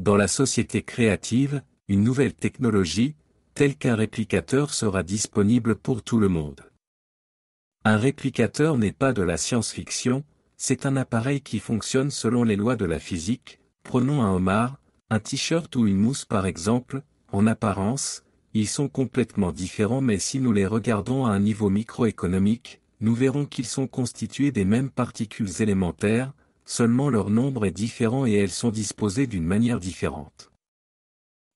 Dans la société créative, une nouvelle technologie, telle qu'un réplicateur sera disponible pour tout le monde. Un réplicateur n'est pas de la science-fiction, c'est un appareil qui fonctionne selon les lois de la physique. Prenons un homard, un t-shirt ou une mousse par exemple. En apparence, ils sont complètement différents, mais si nous les regardons à un niveau microéconomique, nous verrons qu'ils sont constitués des mêmes particules élémentaires, seulement leur nombre est différent et elles sont disposées d'une manière différente.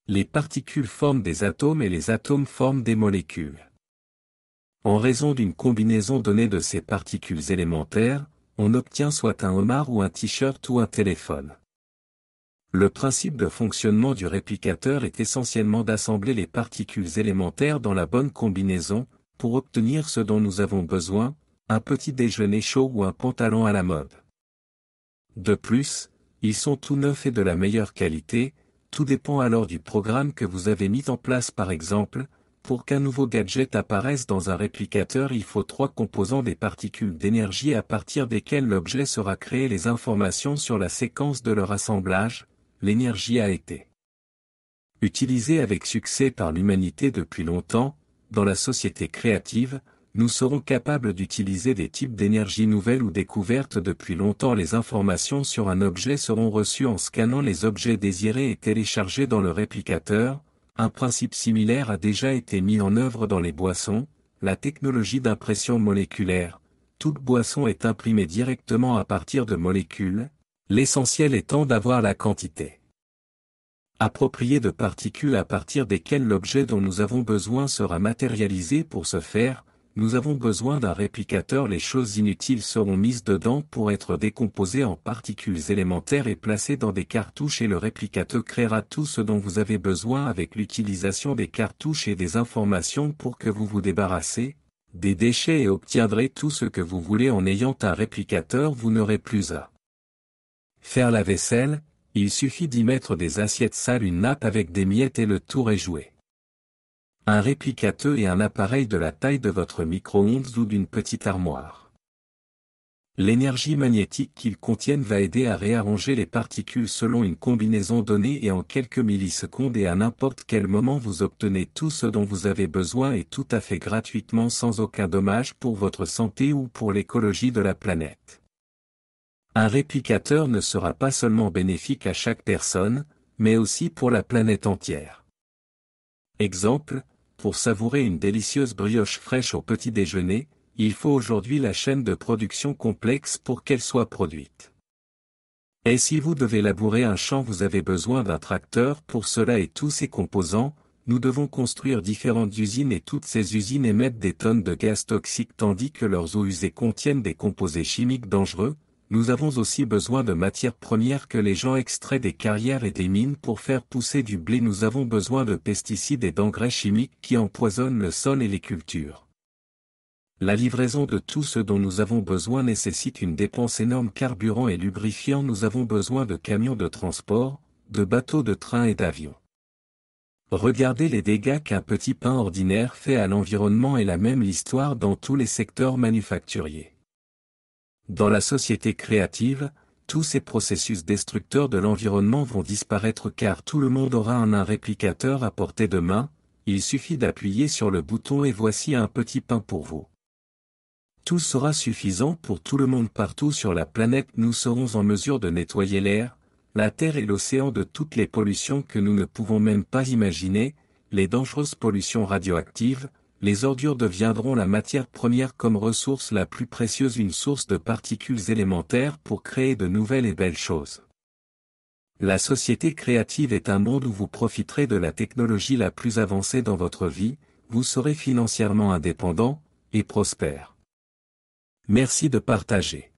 Les particules forment des atomes et les atomes forment des molécules. En raison d'une combinaison donnée de ces particules élémentaires, on obtient soit un homard ou un t-shirt ou un téléphone. Le principe de fonctionnement du réplicateur est essentiellement d'assembler les particules élémentaires dans la bonne combinaison, pour obtenir ce dont nous avons besoin, un petit déjeuner chaud ou un pantalon à la mode. De plus, ils sont tout neufs et de la meilleure qualité, tout dépend alors du programme que vous avez mis en place par exemple. Pour qu'un nouveau gadget apparaisse dans un réplicateur, il faut 3 composants des particules d'énergie à partir desquelles l'objet sera créé. Les informations sur la séquence de leur assemblage, l'énergie a été utilisée avec succès par l'humanité depuis longtemps. Dans la société créative, nous serons capables d'utiliser des types d'énergie nouvelles ou découvertes depuis longtemps. Les informations sur un objet seront reçues en scannant les objets désirés et téléchargés dans le réplicateur. Un principe similaire a déjà été mis en œuvre dans les boissons, la technologie d'impression moléculaire. Toute boisson est imprimée directement à partir de molécules, l'essentiel étant d'avoir la quantité appropriée de particules à partir desquelles l'objet dont nous avons besoin sera matérialisé. Pour ce faire, nous avons besoin d'un réplicateur. Les choses inutiles seront mises dedans pour être décomposées en particules élémentaires et placées dans des cartouches, et le réplicateur créera tout ce dont vous avez besoin avec l'utilisation des cartouches et des informations pour que vous vous débarrassez des déchets et obtiendrez tout ce que vous voulez. En ayant un réplicateur, vous n'aurez plus à faire la vaisselle, il suffit d'y mettre des assiettes sales, une nappe avec des miettes et le tour est joué. Un réplicateur est un appareil de la taille de votre micro-ondes ou d'une petite armoire. L'énergie magnétique qu'ils contiennent va aider à réarranger les particules selon une combinaison donnée, et en quelques millisecondes et à n'importe quel moment vous obtenez tout ce dont vous avez besoin, et tout à fait gratuitement, sans aucun dommage pour votre santé ou pour l'écologie de la planète. Un réplicateur ne sera pas seulement bénéfique à chaque personne, mais aussi pour la planète entière. Exemple, pour savourer une délicieuse brioche fraîche au petit déjeuner, il faut aujourd'hui la chaîne de production complexe pour qu'elle soit produite. Et si vous devez labourer un champ, vous avez besoin d'un tracteur pour cela et tous ses composants. Nous devons construire différentes usines, et toutes ces usines émettent des tonnes de gaz toxiques tandis que leurs eaux usées contiennent des composés chimiques dangereux. Nous avons aussi besoin de matières premières que les gens extraient des carrières et des mines pour faire pousser du blé. Nous avons besoin de pesticides et d'engrais chimiques qui empoisonnent le sol et les cultures. La livraison de tout ce dont nous avons besoin nécessite une dépense énorme. Carburant et lubrifiant, nous avons besoin de camions de transport, de bateaux de train et d'avions. Regardez les dégâts qu'un petit pain ordinaire fait à l'environnement, et la même histoire dans tous les secteurs manufacturiers. Dans la société créative, tous ces processus destructeurs de l'environnement vont disparaître car tout le monde aura un réplicateur à portée de main. Il suffit d'appuyer sur le bouton et voici un petit pain pour vous. Tout sera suffisant pour tout le monde partout sur la planète. Nous serons en mesure de nettoyer l'air, la terre et l'océan de toutes les pollutions que nous ne pouvons même pas imaginer, les dangereuses pollutions radioactives. Les ordures deviendront la matière première comme ressource la plus précieuse, une source de particules élémentaires pour créer de nouvelles et belles choses. La société créative est un monde où vous profiterez de la technologie la plus avancée dans votre vie, vous serez financièrement indépendant et prospère. Merci de partager.